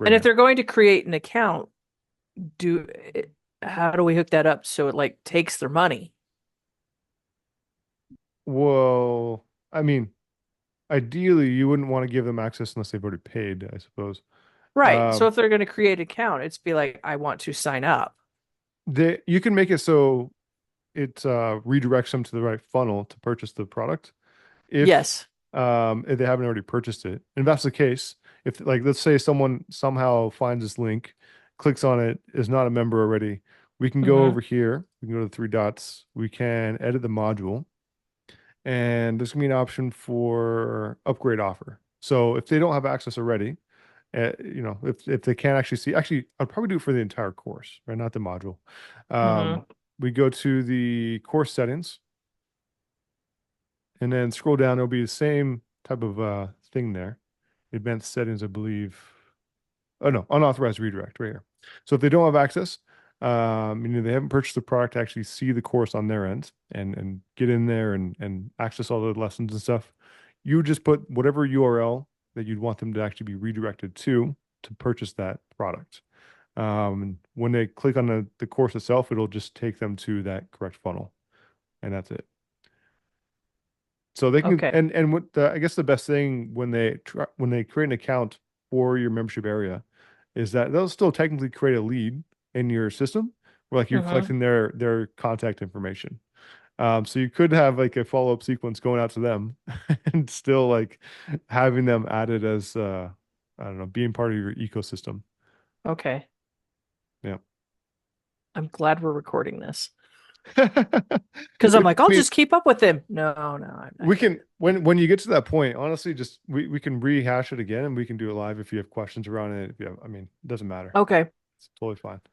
And bring if it. they're going to create an account, do how do we hook that up so it like takes their money? Well, I mean, ideally, you wouldn't want to give them access unless they've already paid, I suppose. Right. So Um, if they're going to create an account, it's be like, I want to sign up. you can make it so it redirects them to the right funnel to purchase the product Yes. if they haven't already purchased it. And if that's the case, if like let's say someone somehow finds this link, clicks on it, is not a member already, we can go over Hmm. here, we can go to the three dots, we can edit the module, and there's gonna be an option for upgrade offer. So if they don't have access already, if they can't actually see, actually, I'd probably do it for the entire course, right? Not the module. Hmm. We go to the course settings and then scroll down. There'll be the same type of thing there. Advanced settings, I believe. Oh no, unauthorized redirect right here. So if they don't have access, they haven't purchased the product to actually see the course on their end and get in there and access all the lessons and stuff. You just put whatever URL that you'd want them to actually be redirected to purchase that product. When they click on the course itself, it'll just take them to that correct funnel, and that's it. So they can, Okay. and what I guess the best thing when they create an account for your membership area is that they'll still technically create a lead in your system where like you're Hmm. collecting their contact information. So you could have like a follow-up sequence going out to them and still like having them added as I don't know, being part of your ecosystem. Okay. Yeah. I'm glad we're recording this because I'm I like, I'll mean, just keep up with him. No, no, we can when you get to that point, honestly, just we can rehash it again and we can do it live if you have questions around it. If you have, I mean, it doesn't matter. okay. It's totally fine.